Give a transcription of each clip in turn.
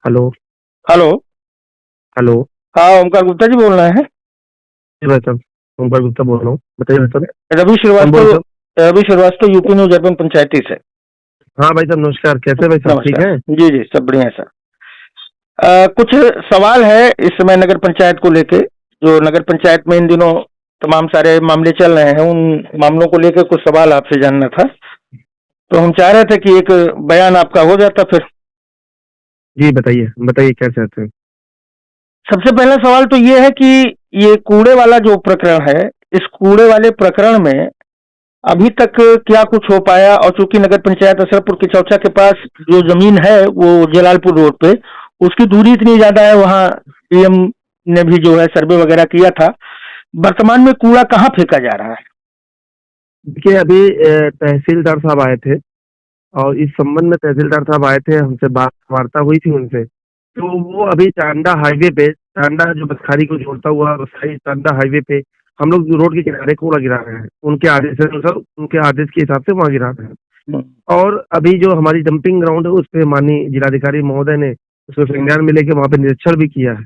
Hello. Hello. Hello. हाँ, ओमकार गुप्ता जी बोल रहे हैं। जी भाई साहब, ओमकार गुप्ता बोल रहा हूँ, बताइए भाई साहब। रवि कौन बोल श्रीवास्तव। रहे हो? Ravi Srivastava UP news urban पंचायती से। हाँ भाई साहब, नमस्कार। कैसे हैं भाई साहब, ठीक नमस्कार। है? जी जी, सब बढ़िया है सर। कुछ सवाल है इस समय नगर पंचायत को लेके। जो नगर पंचायत में इन दिनों तमाम सारे मामले चल रहे हैं, उन मामलों को लेकर कुछ सवाल आपसे जानना था। तो हम चाह रहे थे कि एक बयान आपका हो जाता फिर। जी बताइए बताइए, क्या चाहते हैं? सबसे पहला सवाल तो ये है कि ये कूड़े वाला जो प्रकरण है, इस कूड़े वाले प्रकरण में अभी तक क्या कुछ हो पाया? और चूंकि नगर पंचायत असरपुर की चौचा के पास जो जमीन है वो जलालपुर रोड पे, उसकी दूरी इतनी ज्यादा है, वहाँ पीएम ने भी जो है सर्वे वगैरह किया था। वर्तमान में कूड़ा कहाँ फेंका जा रहा है? देखिए, अभी तहसीलदार साहब आए थे और इस संबंध में तहसीलदार साहब आए थे, हमसे बात वार्ता हुई थी उनसे। तो वो अभी टांडा हाईवे पे, टांडा जो बसखारी को जोड़ता हुआ बसखारी टांडा हाईवे पे हम लोग रोड के किनारे कूड़ा गिरा रहे हैं। उनके आदेश अनुसार, उनके आदेश के हिसाब से वहाँ गिरा रहे हैं। हम्म। और अभी जो हमारी डंपिंग ग्राउंड है, उस पे माननीय जिलाधिकारी महोदय ने उसको संज्ञान में लेके वहाँ पे निरीक्षण भी किया है।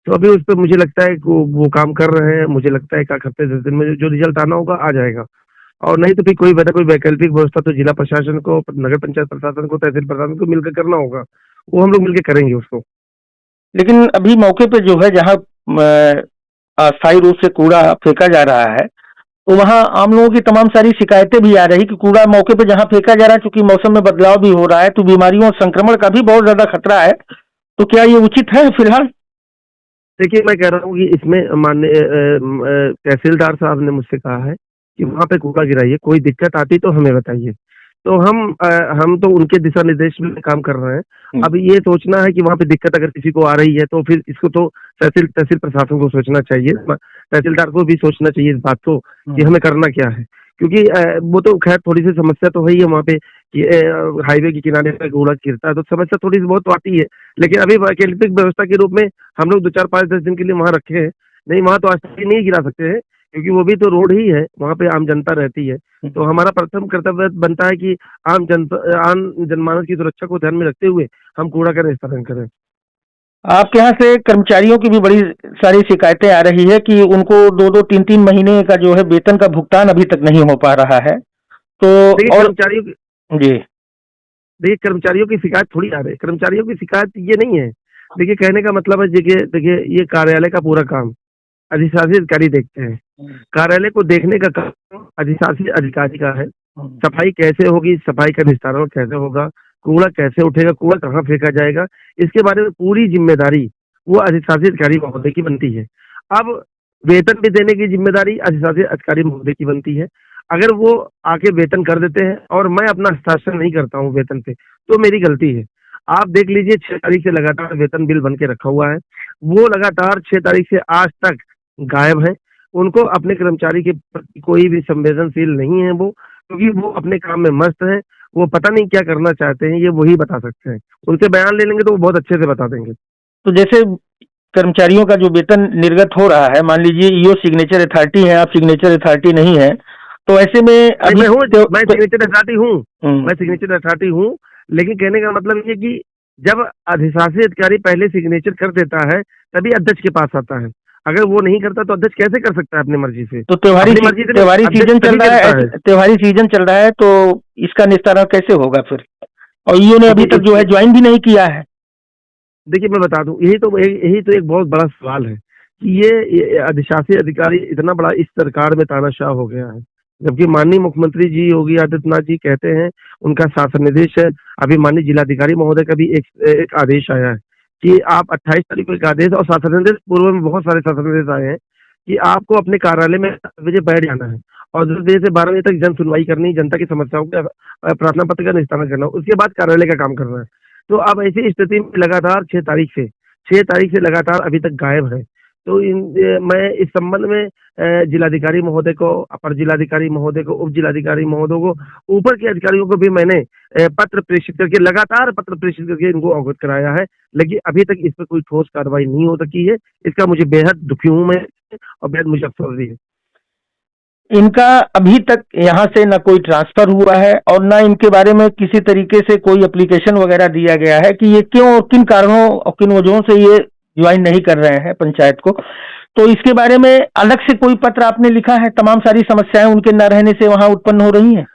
तो अभी उस पर मुझे लगता है कि वो काम कर रहे हैं। मुझे लगता है एक आध हफ्ते 10 दिन में जो रिजल्ट आना होगा आ जाएगा। और नहीं तो फिर कोई बेटा कोई वैकल्पिक व्यवस्था तो जिला प्रशासन को, नगर पंचायत प्रशासन को, तहसील प्रशासन को मिलकर करना होगा। वो हम लोग मिलकर करेंगे उसको। लेकिन अभी मौके पे जो है, जहाँ अस्थायी रूप से कूड़ा फेंका जा रहा है, तो वहाँ आम लोगों की तमाम सारी शिकायतें भी आ रही कि कूड़ा मौके पे जहाँ फेंका जा रहा है, चूंकि मौसम में बदलाव भी हो रहा है, तो बीमारियों और संक्रमण का भी बहुत ज्यादा खतरा है। तो क्या ये उचित है फिलहाल? देखिए, मैं कह रहा हूँ कि इसमें माननीय तहसीलदार साहब ने मुझसे कहा है कि वहाँ पे कूड़ा गिराइए, कोई दिक्कत आती तो हमें बताइए। तो हम तो उनके दिशा निर्देश में काम कर रहे हैं। हम्म। अब ये सोचना है कि वहाँ पे दिक्कत अगर किसी को आ रही है तो फिर इसको तो तहसील तहसील प्रशासन को सोचना चाहिए, तहसीलदार को भी सोचना चाहिए इस बात को कि हम्म। हमें करना क्या है। क्योंकि वो तो खैर थोड़ी सी समस्या तो है ही है वहाँ पे कि हाईवे के किनारे पे कूड़ा गिरता है तो समस्या थोड़ी सी बहुत तो आती है। लेकिन अभी वैकल्पिक व्यवस्था के रूप में हम लोग 2 4 5 10 दिन के लिए वहाँ रखे हैं। नहीं, वहाँ तो आज नहीं गिरा सकते हैं क्योंकि वो भी तो रोड ही है, वहाँ पे आम जनता रहती है। तो हमारा प्रथम कर्तव्य बनता है कि आम जनमानस की सुरक्षा को ध्यान में रखते हुए हम कूड़ा का निस्तारण करें। आपके यहाँ से कर्मचारियों की भी बड़ी सारी शिकायतें आ रही है कि उनको 2 2 3 3 महीने का जो है वेतन का भुगतान अभी तक नहीं हो पा रहा है। तो देखिए और कर्मचारियों की जी। देखिए कर्मचारियों की शिकायत थोड़ी आ रही है। कर्मचारियों की शिकायत ये नहीं है। देखिए, कहने का मतलब है, देखिए देखिए ये कार्यालय का पूरा काम अधिशासी अधिकारी देखते हैं। कार्यालय को देखने का काम अधिशासी अधिकारी का है। सफाई कैसे होगी, सफाई का निस्तारण कैसे होगा, कूड़ा कैसे उठेगा, कूड़ा कहाँ फेंका जाएगा, इसके बारे में पूरी जिम्मेदारी वो अधिशासी अधिकारी महोदय की बनती है। अब वेतन भी देने की जिम्मेदारी अधिशासी अधिकारी महोदय की बनती है। अगर वो आके वेतन कर देते हैं और मैं अपना हस्ताक्षर नहीं करता हूँ वेतन पे, तो मेरी गलती है। आप देख लीजिए, 6 तारीख से लगातार वेतन बिल बन के रखा हुआ है। वो लगातार 6 तारीख से आज तक गायब है। उनको अपने कर्मचारी के प्रति कोई भी संवेदनशील नहीं है वो, क्योंकि वो अपने काम में मस्त है। वो पता नहीं क्या करना चाहते हैं, ये वही बता सकते हैं। उनसे बयान ले लेंगे तो वो बहुत अच्छे से बता देंगे। तो जैसे कर्मचारियों का जो वेतन निर्गत हो रहा है, मान लीजिए ईओ सिग्नेचर अथॉरिटी है, आप सिग्नेचर अथॉरिटी नहीं है, तो ऐसे में नहीं, अभी मैं सिग्नेचर अथॉरिटी हूँ। हम्म। मैं सिग्नेचर अथॉरिटी हूँ। लेकिन कहने का मतलब ये कि जब अधिशासी अधिकारी पहले सिग्नेचर कर देता है, तभी अध्यक्ष के पास आता है। अगर वो नहीं करता तो अध्यक्ष कैसे कर सकता है अपनी मर्जी से? तो त्योहारी अपनी मर्जी से नहीं, त्योहारी अध्यक्ष सीजन चल तभी रहा है, करता है। ऐसे त्योहारी सीजन चल रहा है, तो इसका निस्तारण कैसे होगा फिर? और ईओ ने अभी देखिए तक जो है ज्वाइन भी नहीं किया है। देखिए, मैं बता दूं, यही तो एक बहुत बड़ा सवाल है कि ये अधिशासी अधिकारी इतना बड़ा इस सरकार में तानाशाह हो गया है। जबकि माननीय मुख्यमंत्री जी योगी आदित्यनाथ जी कहते हैं, उनका शासन निर्देश है। अभी माननीय जिलाधिकारी महोदय का भी एक आदेश आया है कि आप 28 तारीख को एक आदेश, और शासन निर्देश पूर्व में बहुत सारे शासन निर्देश आए हैं कि आपको अपने कार्यालय में 10 बजे बैठ जाना है और 10 बजे से 12 बजे तक जन सुनवाई करनी, जनता की समस्याओं का प्रार्थना पत्र का निस्तारण करना, उसके बाद कार्यालय का काम करना है। तो अब ऐसी स्थिति में लगातार 6 तारीख से लगातार अभी तक गायब है। तो मैं इस संबंध में जिलाधिकारी महोदय को, अपर जिलाधिकारी महोदय को, उप जिलाधिकारी महोदय को, ऊपर के अधिकारियों को भी मैंने पत्र प्रेषित करके, लगातार पत्र प्रेषित करके इनको अवगत कराया है। लेकिन अभी तक इस पर कोई ठोस कार्रवाई नहीं हो सकी है। इसका मुझे बेहद दुखी हूँ मैं, और बेहद मुझे अफसोस भी है। इनका अभी तक यहाँ से ना कोई ट्रांसफर हुआ है और ना इनके बारे में किसी तरीके से कोई एप्लीकेशन वगैरह दिया गया है कि ये क्यों और किन कारणों और किन वजहों से ये ज्वाइन नहीं कर रहे हैं पंचायत को। तो इसके बारे में अलग से कोई पत्र आपने लिखा है? तमाम सारी समस्याएं उनके न रहने से वहां उत्पन्न हो रही हैं।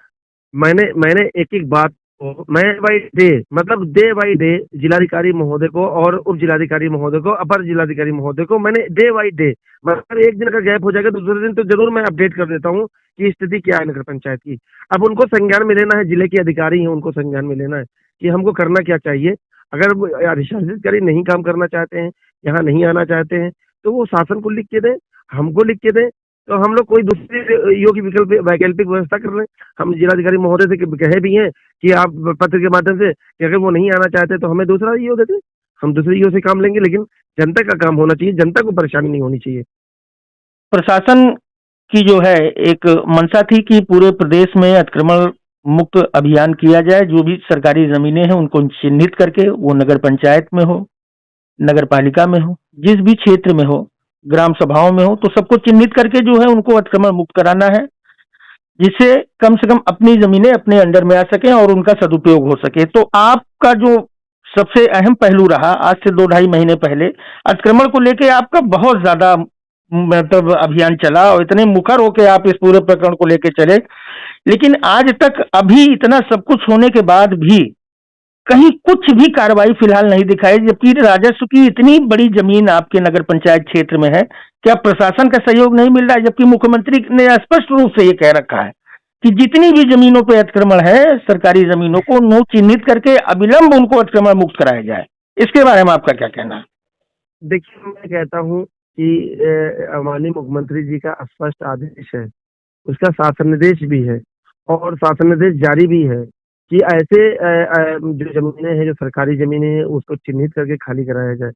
मैंने एक एक बात को मैं बाई डे, मतलब डे बाई डे जिलाधिकारी महोदय को और उप जिलाधिकारी महोदय को, अपर जिलाधिकारी महोदय को मैंने डे बाई डे, मतलब एक दिन का गैप हो जाएगा दूसरे दिन तो जरूर मैं अपडेट कर देता हूँ कि स्थिति क्या है नगर पंचायत की। अब उनको संज्ञान में लेना है, जिले के अधिकारी हैं उनको संज्ञान में लेना है कि हमको करना क्या चाहिए। अगर वो अधिशासित अधिकारी नहीं काम करना चाहते हैं, यहाँ नहीं आना चाहते हैं, तो वो शासन को लिख के दें, हमको लिख के दें, तो हम लोग कोई दूसरी ईओ की वैकल्पिक व्यवस्था कर लें। हम जिलाधिकारी महोदय से कहे भी हैं कि आप पत्र के माध्यम से कि अगर वो नहीं आना चाहते तो हमें दूसरा ईओ दे दें, हम दूसरे ईओ से काम लेंगे, लेकिन जनता का काम होना चाहिए, जनता को परेशानी नहीं होनी चाहिए। प्रशासन की जो है एक मंशा थी कि पूरे प्रदेश में अतिक्रमण मुक्त अभियान किया जाए। जो भी सरकारी जमीनें हैं उनको चिन्हित करके, वो नगर पंचायत में हो, नगर पालिका में हो, जिस भी क्षेत्र में हो, ग्राम सभाओं में हो, तो सबको चिन्हित करके जो है उनको अतिक्रमण मुक्त कराना है, जिससे कम से कम अपनी जमीनें अपने अंडर में आ सके और उनका सदुपयोग हो सके। तो आपका जो सबसे अहम पहलू रहा आज से 2-2.5 महीने पहले, अतिक्रमण को लेके आपका बहुत ज्यादा मतलब अभियान चला और इतने मुखर होके आप इस पूरे प्रकरण को लेके चले, लेकिन आज तक अभी इतना सब कुछ होने के बाद भी कहीं कुछ भी कार्रवाई फिलहाल नहीं दिखाई, जबकि राजस्व की इतनी बड़ी जमीन आपके नगर पंचायत क्षेत्र में है। क्या प्रशासन का सहयोग नहीं मिल रहा है? जबकि मुख्यमंत्री ने स्पष्ट रूप से ये कह रखा है कि जितनी भी जमीनों पे अतिक्रमण है, सरकारी जमीनों को नो चिन्हित करके अविलंब उनको अतिक्रमण मुक्त कराया जाए। इसके बारे में आपका क्या कहना है? देखिए, मैं कहता हूँ कि माननीय मुख्यमंत्री जी का स्पष्ट आदेश है, उसका शासन निर्देश भी है और शासन निर्देश जारी भी है कि ऐसे जो जमीनें हैं, जो सरकारी जमीनें हैं, उसको चिन्हित करके खाली कराया जाए।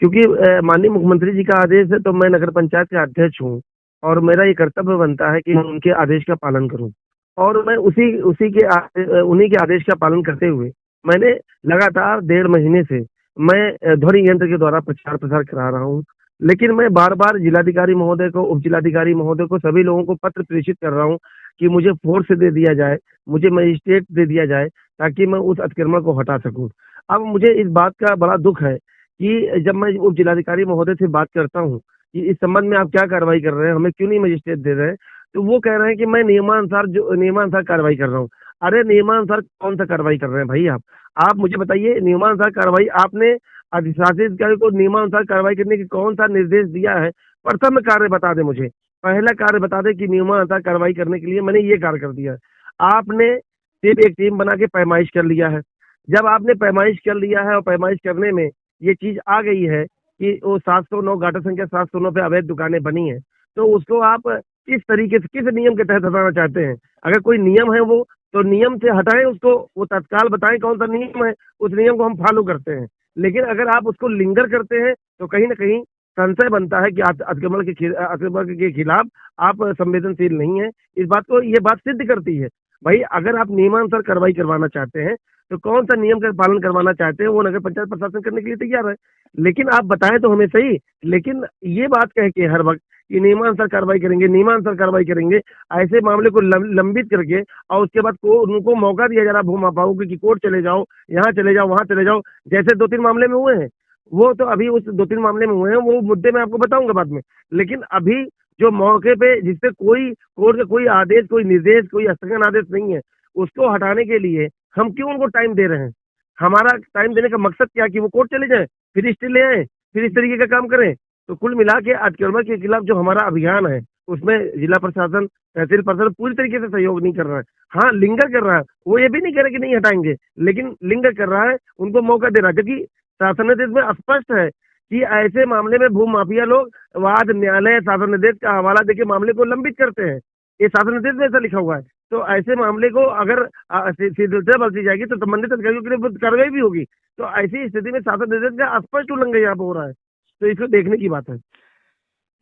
क्योंकि माननीय मुख्यमंत्री जी का आदेश है, तो मैं नगर पंचायत का अध्यक्ष हूँ और मेरा ये कर्तव्य बनता है कि मैं उनके आदेश का पालन करूँ। और मैं उन्हीं के आदेश का पालन करते हुए मैंने लगातार 1.5 महीने से मैं ध्वनि यंत्र के द्वारा प्रचार प्रसार करा रहा हूँ। लेकिन मैं बार बार जिलाधिकारी महोदय को, उप जिलाधिकारी महोदय को, सभी लोगों को पत्र प्रेषित कर रहा हूँ कि मुझे फोर्स दे दिया जाए, मुझे मजिस्ट्रेट दे दिया जाए, ताकि मैं उस अतिक्रमण को हटा सकूं। अब मुझे इस बात का बड़ा दुख है कि जब मैं उप जिलाधिकारी महोदय से बात करता हूं कि इस संबंध में आप क्या कार्रवाई कर रहे हैं, हमें क्यों नहीं मजिस्ट्रेट दे रहे हैं, तो वो कह रहे हैं कि मैं नियमानुसार कार्रवाई कर रहा हूँ। अरे नियमानुसार कौन सा कार्रवाई कर रहे हैं भाई? आप मुझे बताइए, नियमानुसार कार्रवाई आपने अधिशासित अधिकारी को नियमानुसार कार्रवाई करने की कौन सा निर्देश दिया है? प्रथम कार्य बता दे मुझे, पहला कार्य बता दे कि नियमानुसार कार्रवाई करने के लिए मैंने ये कार्य कर दिया है। आपने सिर्फ एक टीम बना के पैमाइश कर लिया है। जब आपने पैमाइश कर लिया है और पैमाइश करने में ये चीज आ गई है कि वो 709 गाटा संख्या 709 पे अवैध दुकानें बनी हैं, तो उसको आप किस तरीके से, किस नियम के तहत हटाना चाहते हैं? अगर कोई नियम है वो, तो नियम से हटाएं उसको, वो तत्काल बताएं कौन सा नियम है, उस नियम को हम फॉलो करते हैं। लेकिन अगर आप उसको लिंगर करते हैं तो कहीं ना कहीं संशय बनता है कि अतिक्रमण के खिलाफ आप संवेदनशील नहीं है। इस बात को, ये बात सिद्ध करती है भाई, अगर आप नियमानुसार कार्रवाई करवाना चाहते हैं तो कौन सा नियम का पालन करवाना चाहते हैं वो नगर पंचायत प्रशासन करने के लिए तैयार है। लेकिन आप बताएं तो हमें सही। लेकिन ये बात कह के हर वक्त कि नियमानुसार कार्रवाई करेंगे, नियमानुसार कार्रवाई करेंगे, ऐसे मामले को लंबित करके और उसके बाद उनको मौका दिया जा रहा भूमाफियाओं को कि कोर्ट चले जाओ, यहाँ चले जाओ, वहां चले जाओ, जैसे 2-3 मामले में हुए हैं। वो तो अभी उस 2-3 मामले में हुए हैं, वो मुद्दे मैं आपको बताऊंगा बाद में। लेकिन अभी जो मौके पे जिसपे कोई कोर्ट का कोई आदेश, कोई निर्देश, कोई स्थगन आदेश नहीं है, उसको हटाने के लिए हम क्यों उनको टाइम दे रहे हैं? हमारा टाइम देने का मकसद क्या, कि वो कोर्ट चले जाए, फिर स्टे ले आए, फिर इस तरीके का काम करें? तो कुल मिला के अतिक्रमण के खिलाफ जो हमारा अभियान है, उसमें जिला प्रशासन, तहसील प्रशासन पूरी तरीके से सहयोग नहीं कर रहा है। हाँ, लिंगर कर रहा है, वो ये भी नहीं कह रहे कि नहीं हटाएंगे, लेकिन लिंगर कर रहा है, उनको मौका दे रहा है। क्योंकि शासन निर्देश में स्पष्ट है कि ऐसे मामले में भू माफिया लोग वाद न्यायालय शासन निर्देश का हवाला देके मामले को लंबित करते हैं। ये शासन निर्देश में ऐसा लिखा हुआ है। तो ऐसे मामले को अगर शिथिलता बरती जाएगी तो संबंधित अधिकारियों के लिए कार्रवाई भी होगी। तो ऐसी स्थिति में शासन निर्देश का स्पष्ट उल्लंघन यहाँ पे हो रहा है, तो इसको देखने की बात है।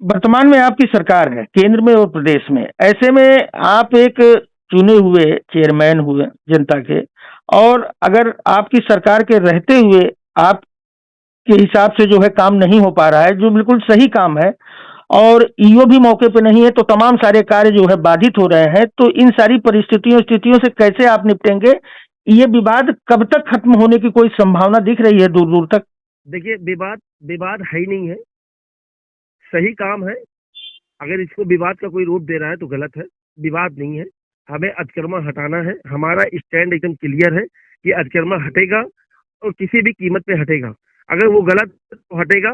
वर्तमान में आपकी सरकार है केंद्र में और प्रदेश में, ऐसे में आप एक चुने हुए चेयरमैन हुए जनता के, और अगर आपकी सरकार के रहते हुए आपके हिसाब से जो है काम नहीं हो पा रहा है, जो बिल्कुल सही काम है, और ईओ भी मौके पे नहीं है, तो तमाम सारे कार्य जो है बाधित हो रहे हैं। तो इन सारी परिस्थितियों स्थितियों से कैसे आप निपटेंगे? ये विवाद कब तक खत्म होने की कोई संभावना दिख रही है दूर दूर तक? देखिए, विवाद विवाद है ही नहीं है, सही काम है। अगर इसको विवाद का कोई रूप दे रहा है तो गलत है। विवाद नहीं है, हमें अतिक्रमण हटाना है। हमारा स्टैंड एकदम क्लियर है कि अतिक्रमण हटेगा और किसी भी कीमत पे हटेगा। अगर वो गलत तो हटेगा,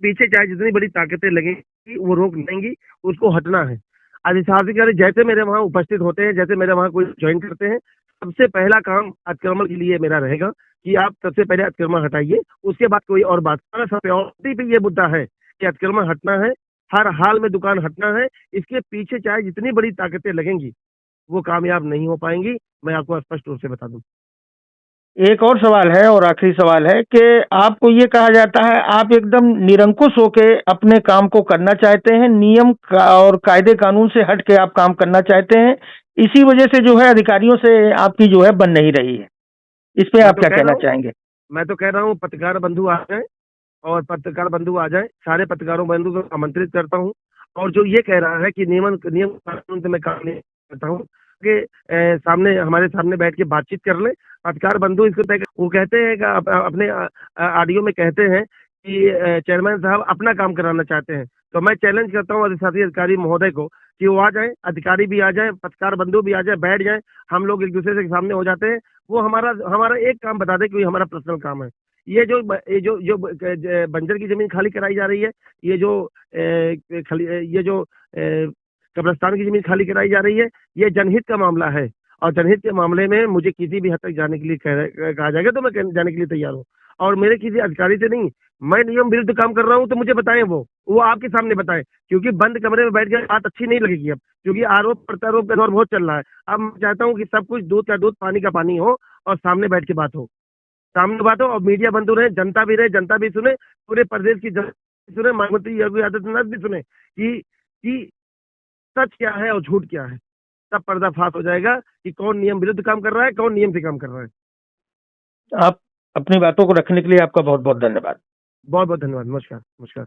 पीछे चाहे जितनी बड़ी ताकतें लगेंगी वो रोक लेंगी, उसको हटना है। अधिशासी जैसे मेरे वहाँ उपस्थित होते हैं, जैसे मेरे वहाँ कोई ज्वाइन करते हैं, सबसे पहला काम अतिक्रमण के लिए मेरा रहेगा कि आप सबसे पहले अतिक्रमण हटाइए, उसके बाद कोई और बात। सिक्योरिटी पे ये मुद्दा है कि अतिक्रमण हटना है, हर हाल में दुकान हटना है। इसके पीछे चाहे जितनी बड़ी ताकतें लगेंगी वो कामयाब नहीं हो पाएंगी, मैं आपको स्पष्ट रूप से बता दूं। एक और सवाल है और आखिरी सवाल है कि आपको ये कहा जाता है आप एकदम निरंकुश होके अपने काम को करना चाहते हैं, नियम का और कायदे कानून से हट के आप काम करना चाहते हैं। इसी वजह से जो है अधिकारियों से आपकी जो है बन नहीं रही है। इस पे मैं आप तो क्या कह रहा कहना हूँ चाहेंगे? मैं तो कह रहा हूँ पत्रकार बंधु आ जाए, और पत्रकार बंधु आ जाए, सारे पत्रकारों बंधु को आमंत्रित करता हूँ। और जो ये कह रहा है कि नियम कानून से मैं काम नहीं करता हूँ, कि सामने हमारे सामने बैठ के बातचीत कर ले पत्रकार बंधु, इसको तय वो कहते हैं कि अपने ऑडियो में कहते हैं कि चेयरमैन साहब अपना काम कराना चाहते हैं। तो मैं चैलेंज करता हूँ अधिशासी अधिकारी महोदय को कि वो आ जाए, अधिकारी भी आ जाए, पत्रकार बंधु भी आ जाए, बैठ जाए, हम लोग एक दूसरे के सामने हो जाते हैं। वो हमारा हमारा एक काम बता दे कि हमारा पर्सनल काम है। ये जो बंजर की जमीन खाली कराई जा रही है, ये जो ये जो कब्रिस्तान की जमीन खाली कराई जा रही है, ये जनहित का मामला है। और जनहित के मामले में मुझे किसी भी हद तक जाने के लिए कहा जाएगा तो मैं जाने के लिए तैयार हूँ। और मेरे किसी अधिकारी से नहीं, मैं नियम विरुद्ध काम कर रहा हूँ तो मुझे बताएं, वो आपके सामने बताएं, क्योंकि बंद कमरे में बैठ के बात अच्छी नहीं लगेगी अब, क्योंकि आरोप प्रत्यारोप का दौर बहुत चल रहा है। अब मैं चाहता हूँ कि सब कुछ दूध का दूध पानी का पानी हो, और सामने बैठ के बात हो, सामने बात हो, और मीडिया बंधु रहे, जनता भी रहे, जनता भी सुने, पूरे प्रदेश की जनता भी सुने, मुख्यमंत्री योगी आदित्यनाथ भी सुने कि सच क्या है और झूठ क्या है। तब पर्दाफाश हो जाएगा कि कौन नियम विरुद्ध काम कर रहा है, कौन नियम से काम कर रहा है। आप अपनी बातों को रखने के लिए आपका बहुत बहुत धन्यवाद। बहुत बहुत धन्यवाद। नमस्कार, नमस्कार।